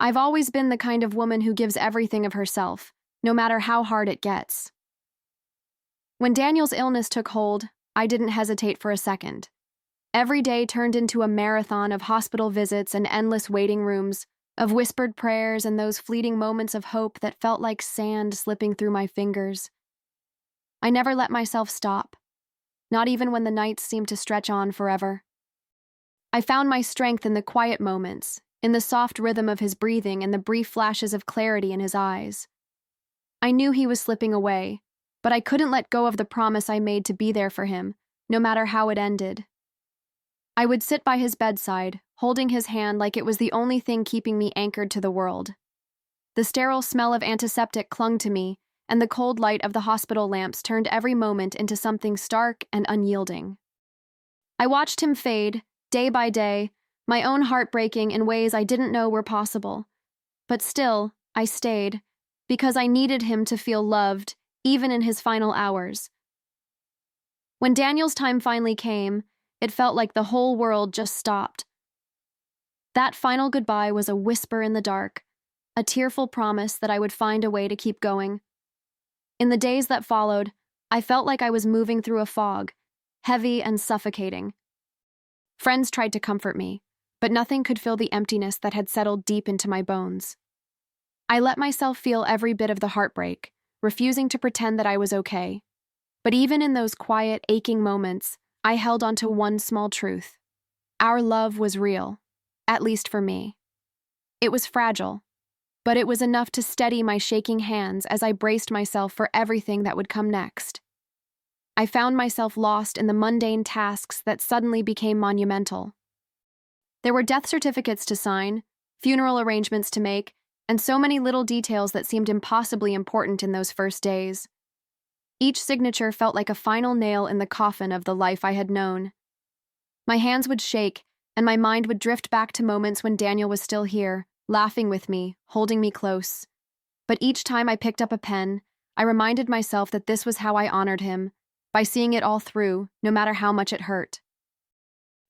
I've always been the kind of woman who gives everything of herself, no matter how hard it gets. When Daniel's illness took hold, I didn't hesitate for a second. Every day turned into a marathon of hospital visits and endless waiting rooms, of whispered prayers and those fleeting moments of hope that felt like sand slipping through my fingers. I never let myself stop, not even when the nights seemed to stretch on forever. I found my strength in the quiet moments, in the soft rhythm of his breathing and the brief flashes of clarity in his eyes. I knew he was slipping away, but I couldn't let go of the promise I made to be there for him, no matter how it ended. I would sit by his bedside, holding his hand like it was the only thing keeping me anchored to the world. The sterile smell of antiseptic clung to me, and the cold light of the hospital lamps turned every moment into something stark and unyielding. I watched him fade, day by day, my own heart breaking in ways I didn't know were possible. But still, I stayed, because I needed him to feel loved, even in his final hours. When Daniel's time finally came, it felt like the whole world just stopped. That final goodbye was a whisper in the dark, a tearful promise that I would find a way to keep going. In the days that followed, I felt like I was moving through a fog, heavy and suffocating. Friends tried to comfort me, but nothing could fill the emptiness that had settled deep into my bones. I let myself feel every bit of the heartbreak, refusing to pretend that I was okay. But even in those quiet, aching moments, I held on to one small truth. Our love was real, at least for me. It was fragile, but it was enough to steady my shaking hands as I braced myself for everything that would come next. I found myself lost in the mundane tasks that suddenly became monumental. There were death certificates to sign, funeral arrangements to make, and so many little details that seemed impossibly important in those first days. Each signature felt like a final nail in the coffin of the life I had known. My hands would shake, and my mind would drift back to moments when Daniel was still here, laughing with me, holding me close. But each time I picked up a pen, I reminded myself that this was how I honored him, by seeing it all through, no matter how much it hurt.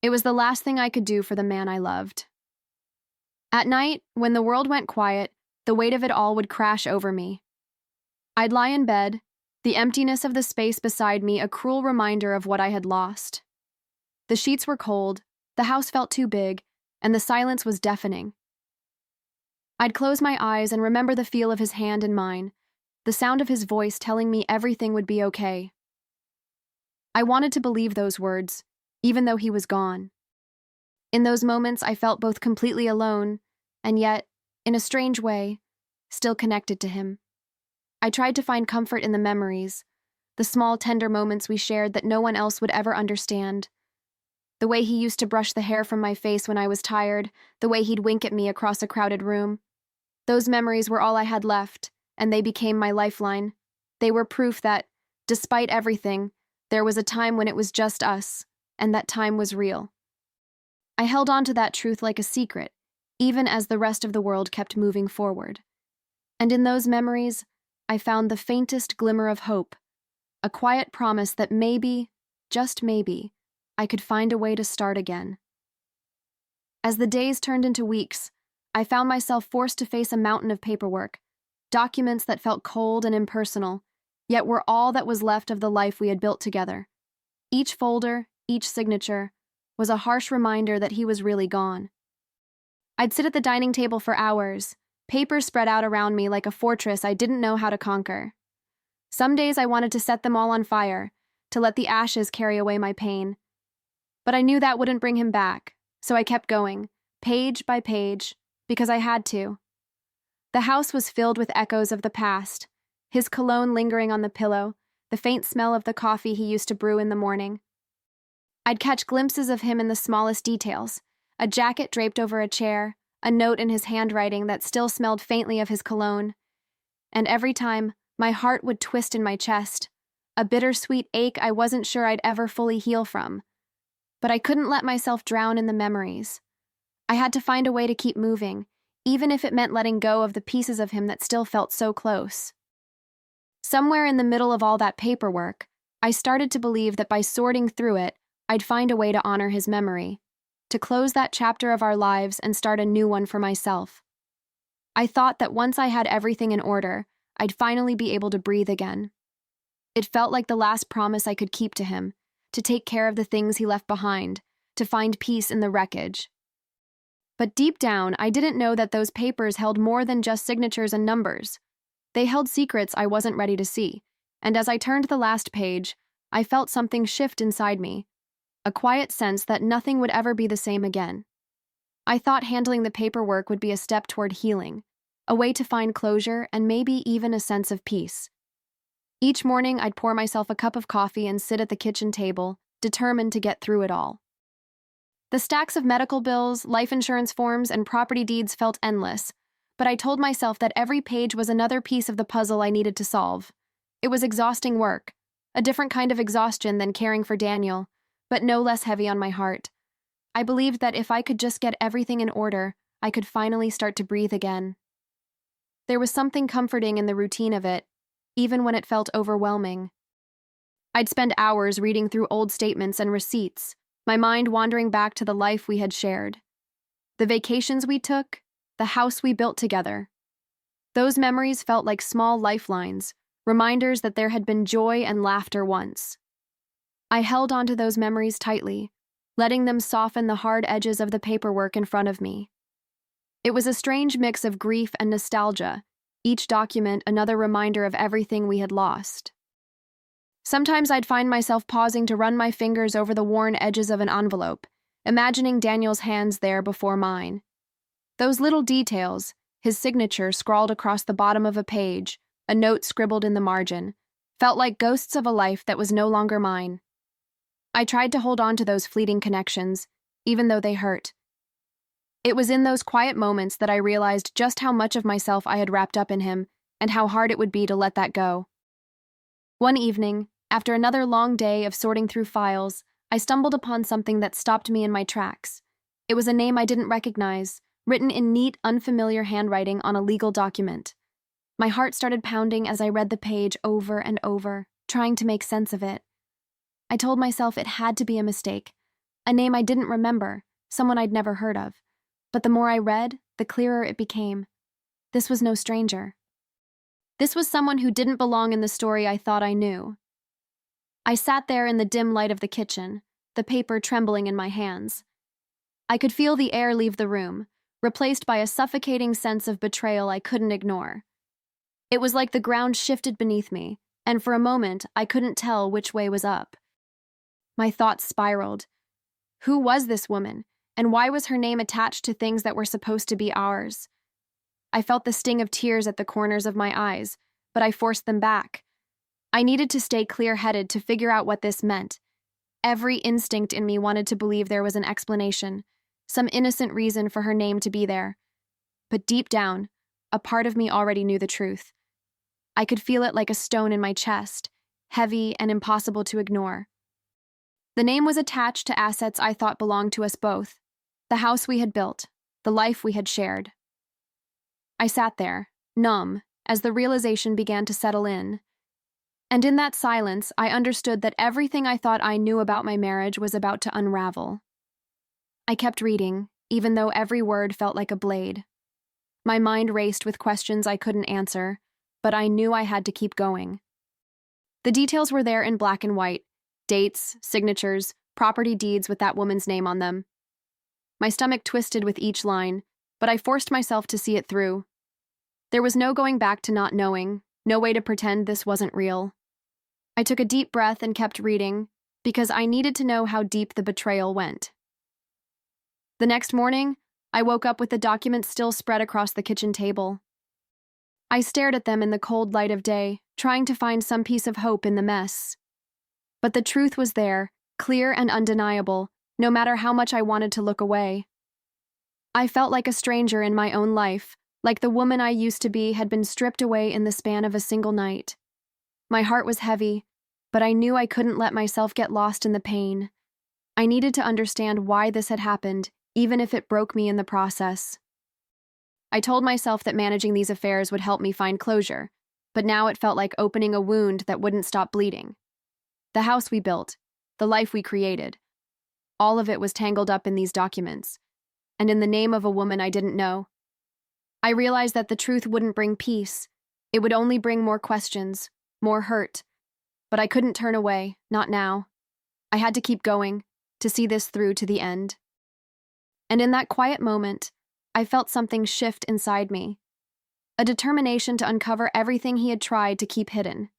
It was the last thing I could do for the man I loved. At night, when the world went quiet, the weight of it all would crash over me. I'd lie in bed, the emptiness of the space beside me a cruel reminder of what I had lost. The sheets were cold, the house felt too big, and the silence was deafening. I'd close my eyes and remember the feel of his hand in mine, the sound of his voice telling me everything would be okay. I wanted to believe those words, even though he was gone. In those moments, I felt both completely alone, and yet, in a strange way, still connected to him. I tried to find comfort in the memories, the small, tender moments we shared that no one else would ever understand. The way he used to brush the hair from my face when I was tired, the way he'd wink at me across a crowded room. Those memories were all I had left, and they became my lifeline. They were proof that, despite everything, there was a time when it was just us, and that time was real. I held on to that truth like a secret, even as the rest of the world kept moving forward. And in those memories, I found the faintest glimmer of hope, a quiet promise that maybe, just maybe, I could find a way to start again. As the days turned into weeks, I found myself forced to face a mountain of paperwork, documents that felt cold and impersonal, yet were all that was left of the life we had built together. Each folder, each signature, was a harsh reminder that he was really gone. I'd sit at the dining table for hours, papers spread out around me like a fortress I didn't know how to conquer. Some days I wanted to set them all on fire, to let the ashes carry away my pain. But I knew that wouldn't bring him back, so I kept going, page by page, because I had to. The house was filled with echoes of the past, his cologne lingering on the pillow, the faint smell of the coffee he used to brew in the morning. I'd catch glimpses of him in the smallest details, a jacket draped over a chair, a note in his handwriting that still smelled faintly of his cologne. And every time, my heart would twist in my chest, a bittersweet ache I wasn't sure I'd ever fully heal from. But I couldn't let myself drown in the memories. I had to find a way to keep moving, even if it meant letting go of the pieces of him that still felt so close. Somewhere in the middle of all that paperwork, I started to believe that by sorting through it, I'd find a way to honor his memory, to close that chapter of our lives and start a new one for myself. I thought that once I had everything in order, I'd finally be able to breathe again. It felt like the last promise I could keep to him, to take care of the things he left behind, to find peace in the wreckage. But deep down, I didn't know that those papers held more than just signatures and numbers. They held secrets I wasn't ready to see, and as I turned the last page, I felt something shift inside me, a quiet sense that nothing would ever be the same again. I thought handling the paperwork would be a step toward healing, a way to find closure and maybe even a sense of peace. Each morning, I'd pour myself a cup of coffee and sit at the kitchen table, determined to get through it all. The stacks of medical bills, life insurance forms, and property deeds felt endless, but I told myself that every page was another piece of the puzzle I needed to solve. It was exhausting work, a different kind of exhaustion than caring for Daniel, but no less heavy on my heart. I believed that if I could just get everything in order, I could finally start to breathe again. There was something comforting in the routine of it, even when it felt overwhelming. I'd spend hours reading through old statements and receipts, my mind wandering back to the life we had shared. The vacations we took, the house we built together. Those memories felt like small lifelines, reminders that there had been joy and laughter once. I held onto those memories tightly, letting them soften the hard edges of the paperwork in front of me. It was a strange mix of grief and nostalgia, each document another reminder of everything we had lost. Sometimes I'd find myself pausing to run my fingers over the worn edges of an envelope, imagining Daniel's hands there before mine. Those little details, his signature scrawled across the bottom of a page, a note scribbled in the margin, felt like ghosts of a life that was no longer mine. I tried to hold on to those fleeting connections, even though they hurt. It was in those quiet moments that I realized just how much of myself I had wrapped up in him, and how hard it would be to let that go. One evening, after another long day of sorting through files, I stumbled upon something that stopped me in my tracks. It was a name I didn't recognize, written in neat, unfamiliar handwriting on a legal document. My heart started pounding as I read the page over and over, trying to make sense of it. I told myself it had to be a mistake, a name I didn't remember, someone I'd never heard of. But the more I read, the clearer it became. This was no stranger. This was someone who didn't belong in the story I thought I knew. I sat there in the dim light of the kitchen, the paper trembling in my hands. I could feel the air leave the room, replaced by a suffocating sense of betrayal I couldn't ignore. It was like the ground shifted beneath me, and for a moment I couldn't tell which way was up. My thoughts spiraled. Who was this woman, and why was her name attached to things that were supposed to be ours? I felt the sting of tears at the corners of my eyes, but I forced them back. I needed to stay clear-headed to figure out what this meant. Every instinct in me wanted to believe there was an explanation, some innocent reason for her name to be there. But deep down, a part of me already knew the truth. I could feel it like a stone in my chest, heavy and impossible to ignore. The name was attached to assets I thought belonged to us both, the house we had built, the life we had shared. I sat there, numb, as the realization began to settle in. And in that silence, I understood that everything I thought I knew about my marriage was about to unravel. I kept reading, even though every word felt like a blade. My mind raced with questions I couldn't answer, but I knew I had to keep going. The details were there in black and white, dates, signatures, property deeds with that woman's name on them. My stomach twisted with each line, but I forced myself to see it through. There was no going back to not knowing, no way to pretend this wasn't real. I took a deep breath and kept reading, because I needed to know how deep the betrayal went. The next morning, I woke up with the documents still spread across the kitchen table. I stared at them in the cold light of day, trying to find some piece of hope in the mess. But the truth was there, clear and undeniable, no matter how much I wanted to look away. I felt like a stranger in my own life, like the woman I used to be had been stripped away in the span of a single night. My heart was heavy, but I knew I couldn't let myself get lost in the pain. I needed to understand why this had happened, even if it broke me in the process. I told myself that managing these affairs would help me find closure, but now it felt like opening a wound that wouldn't stop bleeding. The house we built, the life we created, all of it was tangled up in these documents, and in the name of a woman I didn't know. I realized that the truth wouldn't bring peace. It would only bring more questions, more hurt. But I couldn't turn away, not now. I had to keep going, to see this through to the end. And in that quiet moment, I felt something shift inside me. A determination to uncover everything he had tried to keep hidden.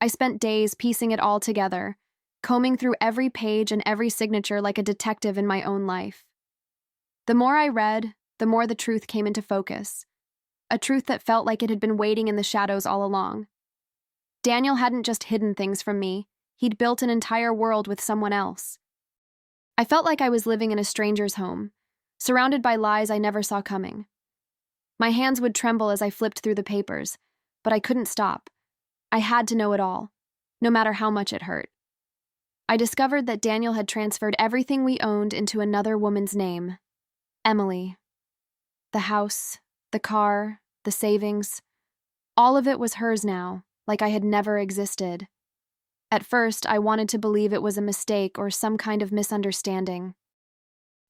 I spent days piecing it all together, combing through every page and every signature like a detective in my own life. The more I read, the more the truth came into focus. A truth that felt like it had been waiting in the shadows all along. Daniel hadn't just hidden things from me, he'd built an entire world with someone else. I felt like I was living in a stranger's home, surrounded by lies I never saw coming. My hands would tremble as I flipped through the papers, but I couldn't stop. I had to know it all, no matter how much it hurt. I discovered that Daniel had transferred everything we owned into another woman's name, Emily. The house, the car, the savings, all of it was hers now, like I had never existed. At first, I wanted to believe it was a mistake or some kind of misunderstanding.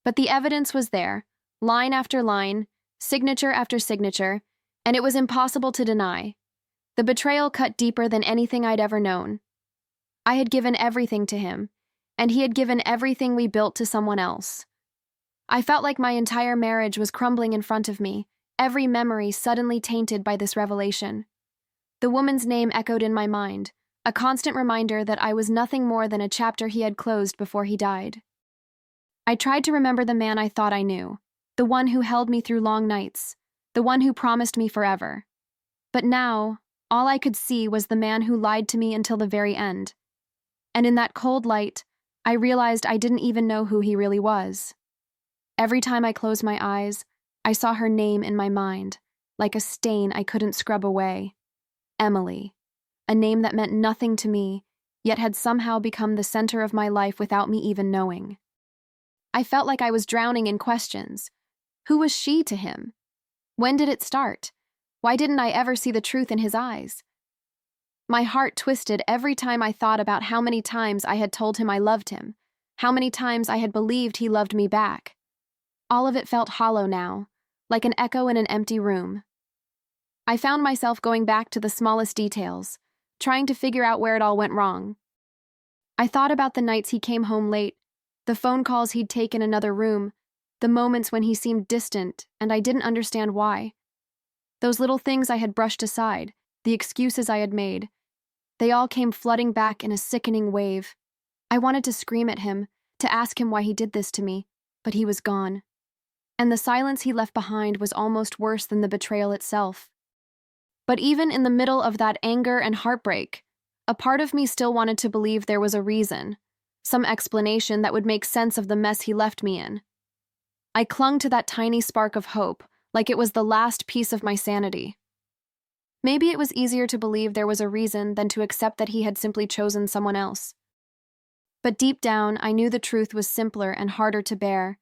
But the evidence was there, line after line, signature after signature, and it was impossible to deny. The betrayal cut deeper than anything I'd ever known. I had given everything to him, and he had given everything we built to someone else. I felt like my entire marriage was crumbling in front of me, every memory suddenly tainted by this revelation. The woman's name echoed in my mind, a constant reminder that I was nothing more than a chapter he had closed before he died. I tried to remember the man I thought I knew, the one who held me through long nights, the one who promised me forever. But now, all I could see was the man who lied to me until the very end. And in that cold light, I realized I didn't even know who he really was. Every time I closed my eyes, I saw her name in my mind, like a stain I couldn't scrub away. Emily, a name that meant nothing to me, yet had somehow become the center of my life without me even knowing. I felt like I was drowning in questions. Who was she to him? When did it start? Why didn't I ever see the truth in his eyes? My heart twisted every time I thought about how many times I had told him I loved him, how many times I had believed he loved me back. All of it felt hollow now, like an echo in an empty room. I found myself going back to the smallest details, trying to figure out where it all went wrong. I thought about the nights he came home late, the phone calls he'd take in another room, the moments when he seemed distant and I didn't understand why. Those little things I had brushed aside, the excuses I had made, they all came flooding back in a sickening wave. I wanted to scream at him, to ask him why he did this to me, but he was gone. And the silence he left behind was almost worse than the betrayal itself. But even in the middle of that anger and heartbreak, a part of me still wanted to believe there was a reason, some explanation that would make sense of the mess he left me in. I clung to that tiny spark of hope, like it was the last piece of my sanity. Maybe it was easier to believe there was a reason than to accept that he had simply chosen someone else. But deep down, I knew the truth was simpler and harder to bear.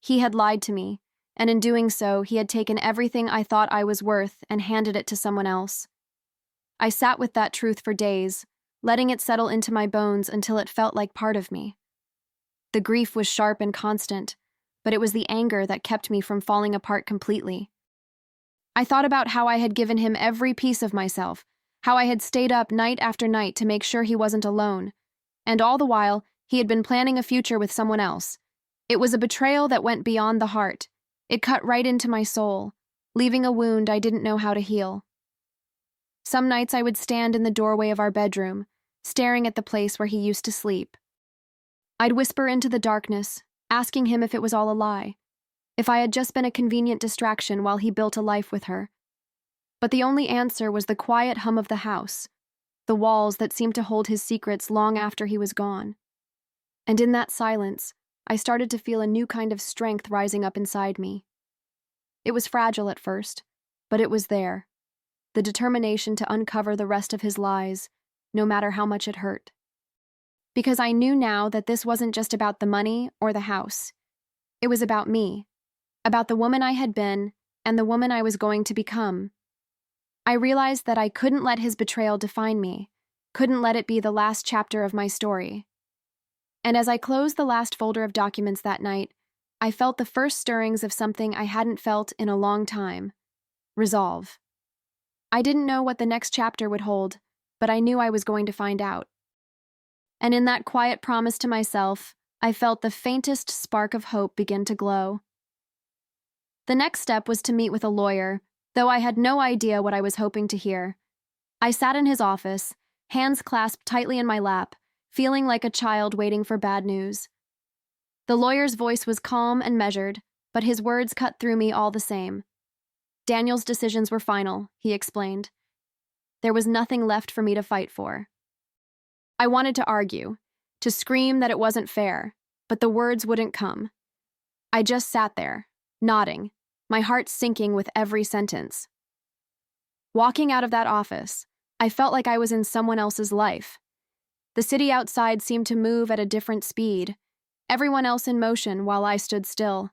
He had lied to me, and in doing so, he had taken everything I thought I was worth and handed it to someone else. I sat with that truth for days, letting it settle into my bones until it felt like part of me. The grief was sharp and constant, but it was the anger that kept me from falling apart completely. I thought about how I had given him every piece of myself, how I had stayed up night after night to make sure he wasn't alone, and all the while, he had been planning a future with someone else. It was a betrayal that went beyond the heart. It cut right into my soul, leaving a wound I didn't know how to heal. Some nights I would stand in the doorway of our bedroom, staring at the place where he used to sleep. I'd whisper into the darkness, asking him if it was all a lie, if I had just been a convenient distraction while he built a life with her. But the only answer was the quiet hum of the house, the walls that seemed to hold his secrets long after he was gone. And in that silence, I started to feel a new kind of strength rising up inside me. It was fragile at first, but it was there, the determination to uncover the rest of his lies, no matter how much it hurt. Because I knew now that this wasn't just about the money or the house. It was about me, about the woman I had been and the woman I was going to become. I realized that I couldn't let his betrayal define me, couldn't let it be the last chapter of my story. And as I closed the last folder of documents that night, I felt the first stirrings of something I hadn't felt in a long time: resolve. I didn't know what the next chapter would hold, but I knew I was going to find out. And in that quiet promise to myself, I felt the faintest spark of hope begin to glow. The next step was to meet with a lawyer, though I had no idea what I was hoping to hear. I sat in his office, hands clasped tightly in my lap, feeling like a child waiting for bad news. The lawyer's voice was calm and measured, but his words cut through me all the same. Daniel's decisions were final, he explained. There was nothing left for me to fight for. I wanted to argue, to scream that it wasn't fair, but the words wouldn't come. I just sat there, nodding, my heart sinking with every sentence. Walking out of that office, I felt like I was in someone else's life. The city outside seemed to move at a different speed, everyone else in motion while I stood still.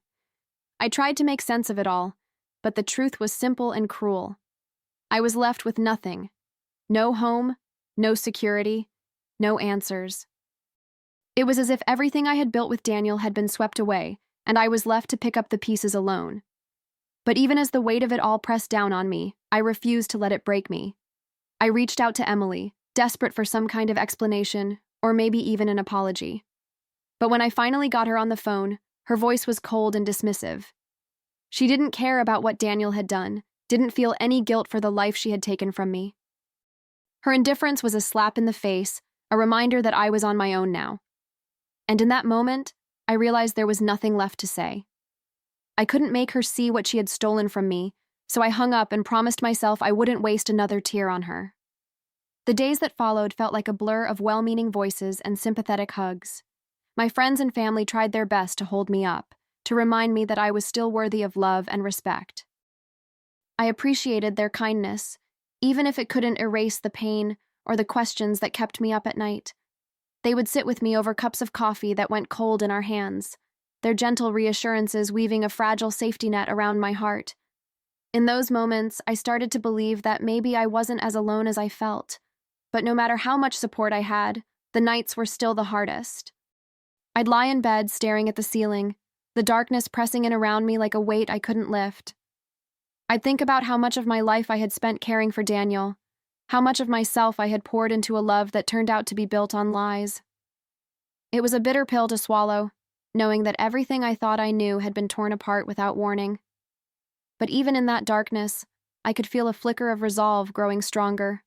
I tried to make sense of it all, but the truth was simple and cruel. I was left with nothing. No home, no security, no answers. It was as if everything I had built with Daniel had been swept away, and I was left to pick up the pieces alone. But even as the weight of it all pressed down on me, I refused to let it break me. I reached out to Emily, desperate for some kind of explanation, or maybe even an apology. But when I finally got her on the phone, her voice was cold and dismissive. She didn't care about what Daniel had done, didn't feel any guilt for the life she had taken from me. Her indifference was a slap in the face, a reminder that I was on my own now. And in that moment, I realized there was nothing left to say. I couldn't make her see what she had stolen from me, so I hung up and promised myself I wouldn't waste another tear on her. The days that followed felt like a blur of well-meaning voices and sympathetic hugs. My friends and family tried their best to hold me up, to remind me that I was still worthy of love and respect. I appreciated their kindness, even if it couldn't erase the pain or the questions that kept me up at night. They would sit with me over cups of coffee that went cold in our hands, their gentle reassurances weaving a fragile safety net around my heart. In those moments, I started to believe that maybe I wasn't as alone as I felt, but no matter how much support I had, the nights were still the hardest. I'd lie in bed staring at the ceiling, the darkness pressing in around me like a weight I couldn't lift. I'd think about how much of my life I had spent caring for Daniel, how much of myself I had poured into a love that turned out to be built on lies. It was a bitter pill to swallow, knowing that everything I thought I knew had been torn apart without warning. But even in that darkness, I could feel a flicker of resolve growing stronger.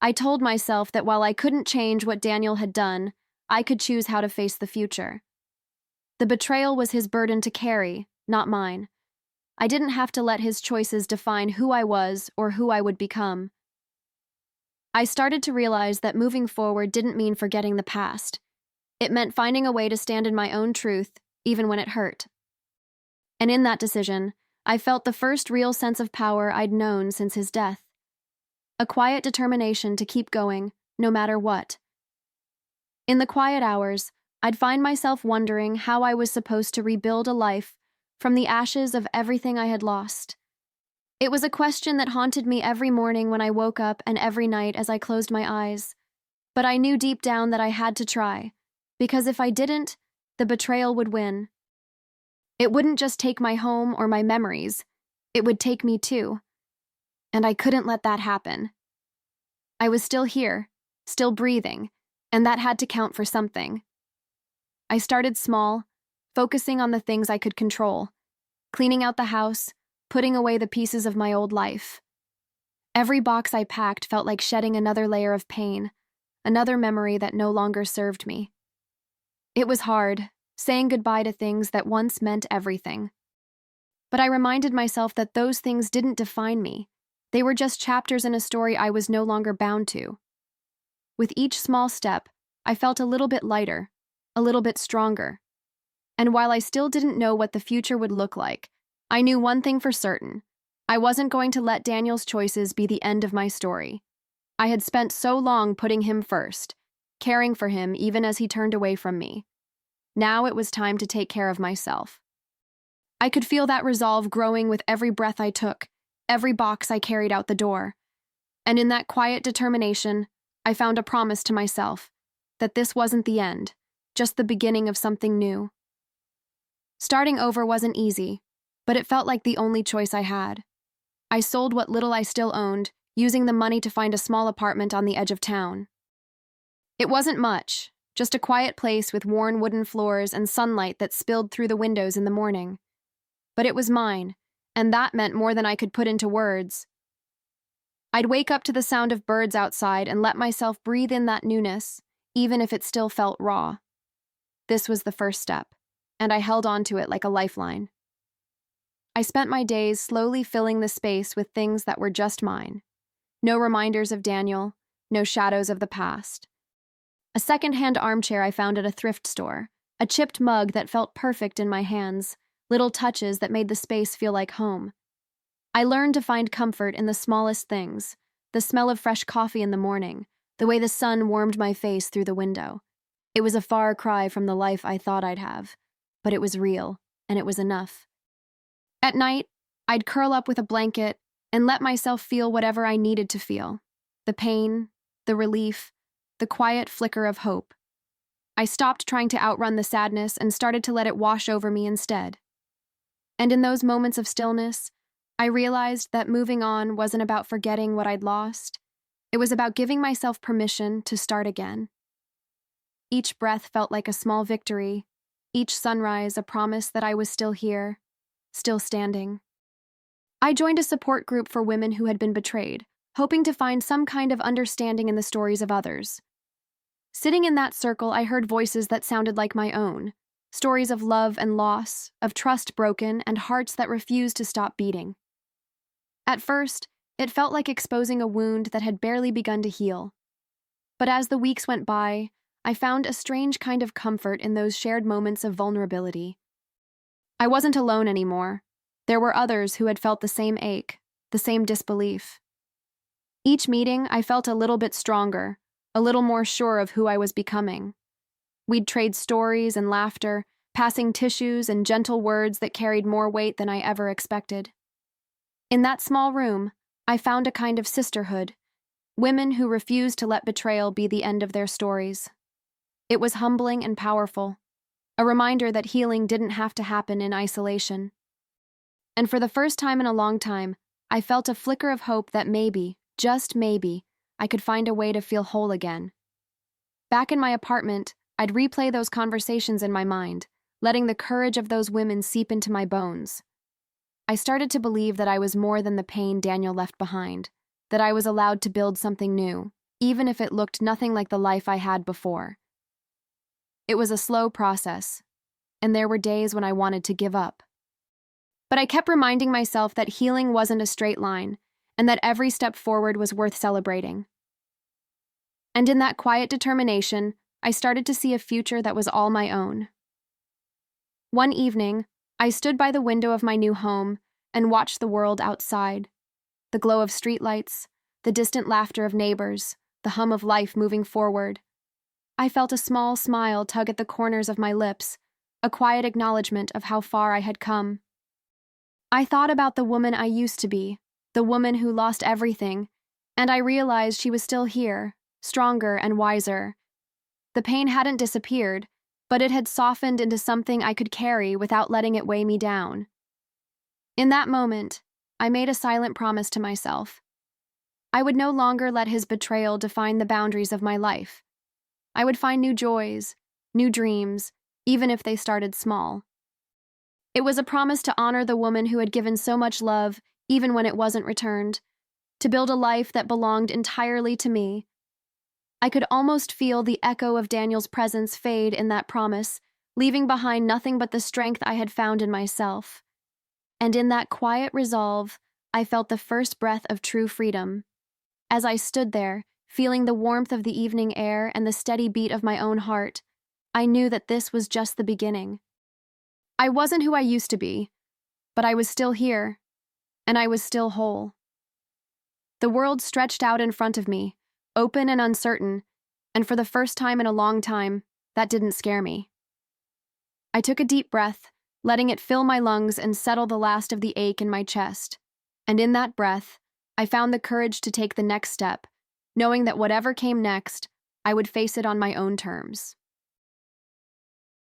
I told myself that while I couldn't change what Daniel had done, I could choose how to face the future. The betrayal was his burden to carry, not mine. I didn't have to let his choices define who I was or who I would become. I started to realize that moving forward didn't mean forgetting the past. It meant finding a way to stand in my own truth, even when it hurt. And in that decision, I felt the first real sense of power I'd known since his death. A quiet determination to keep going, no matter what. In the quiet hours, I'd find myself wondering how I was supposed to rebuild a life from the ashes of everything I had lost. It was a question that haunted me every morning when I woke up and every night as I closed my eyes. But I knew deep down that I had to try, because if I didn't, the betrayal would win. It wouldn't just take my home or my memories, it would take me too. And I couldn't let that happen. I was still here, still breathing, and that had to count for something. I started small, focusing on the things I could control, cleaning out the house, putting away the pieces of my old life. Every box I packed felt like shedding another layer of pain, another memory that no longer served me. It was hard, saying goodbye to things that once meant everything. But I reminded myself that those things didn't define me. They were just chapters in a story I was no longer bound to. With each small step, I felt a little bit lighter, a little bit stronger. And while I still didn't know what the future would look like, I knew one thing for certain. I wasn't going to let Daniel's choices be the end of my story. I had spent so long putting him first, caring for him even as he turned away from me. Now it was time to take care of myself. I could feel that resolve growing with every breath I took, every box I carried out the door. And in that quiet determination, I found a promise to myself that this wasn't the end, just the beginning of something new. Starting over wasn't easy, but it felt like the only choice I had. I sold what little I still owned, using the money to find a small apartment on the edge of town. It wasn't much, just a quiet place with worn wooden floors and sunlight that spilled through the windows in the morning. But it was mine, and that meant more than I could put into words. I'd wake up to the sound of birds outside and let myself breathe in that newness, even if it still felt raw. This was the first step, and I held on to it like a lifeline. I spent my days slowly filling the space with things that were just mine. No reminders of Daniel, no shadows of the past. A second-hand armchair I found at a thrift store, a chipped mug that felt perfect in my hands, little touches that made the space feel like home. I learned to find comfort in the smallest things, the smell of fresh coffee in the morning, the way the sun warmed my face through the window. It was a far cry from the life I thought I'd have, but it was real, and it was enough. At night, I'd curl up with a blanket and let myself feel whatever I needed to feel. The pain, the relief, the quiet flicker of hope. I stopped trying to outrun the sadness and started to let it wash over me instead. And in those moments of stillness, I realized that moving on wasn't about forgetting what I'd lost. It was about giving myself permission to start again. Each breath felt like a small victory, each sunrise a promise that I was still here, still standing. I joined a support group for women who had been betrayed, hoping to find some kind of understanding in the stories of others. Sitting in that circle, I heard voices that sounded like my own, stories of love and loss, of trust broken, and hearts that refused to stop beating. At first, it felt like exposing a wound that had barely begun to heal. But as the weeks went by, I found a strange kind of comfort in those shared moments of vulnerability. I wasn't alone anymore. There were others who had felt the same ache, the same disbelief. Each meeting, I felt a little bit stronger, a little more sure of who I was becoming. We'd trade stories and laughter, passing tissues and gentle words that carried more weight than I ever expected. In that small room, I found a kind of sisterhood, women who refused to let betrayal be the end of their stories. It was humbling and powerful, a reminder that healing didn't have to happen in isolation. And for the first time in a long time, I felt a flicker of hope that maybe, just maybe, I could find a way to feel whole again. Back in my apartment, I'd replay those conversations in my mind, letting the courage of those women seep into my bones. I started to believe that I was more than the pain Daniel left behind, that I was allowed to build something new, even if it looked nothing like the life I had before. It was a slow process, and there were days when I wanted to give up. But I kept reminding myself that healing wasn't a straight line, and that every step forward was worth celebrating. And in that quiet determination, I started to see a future that was all my own. One evening, I stood by the window of my new home and watched the world outside. The glow of streetlights, the distant laughter of neighbors, the hum of life moving forward. I felt a small smile tug at the corners of my lips, a quiet acknowledgement of how far I had come. I thought about the woman I used to be, the woman who lost everything, and I realized she was still here, stronger and wiser. The pain hadn't disappeared, but it had softened into something I could carry without letting it weigh me down. In that moment, I made a silent promise to myself. I would no longer let his betrayal define the boundaries of my life. I would find new joys, new dreams, even if they started small. It was a promise to honor the woman who had given so much love, even when it wasn't returned, to build a life that belonged entirely to me. I could almost feel the echo of Daniel's presence fade in that promise, leaving behind nothing but the strength I had found in myself. And in that quiet resolve, I felt the first breath of true freedom. As I stood there, feeling the warmth of the evening air and the steady beat of my own heart, I knew that this was just the beginning. I wasn't who I used to be, but I was still here, and I was still whole. The world stretched out in front of me, open and uncertain, and for the first time in a long time, that didn't scare me. I took a deep breath, letting it fill my lungs and settle the last of the ache in my chest. And in that breath, I found the courage to take the next step, knowing that whatever came next, I would face it on my own terms.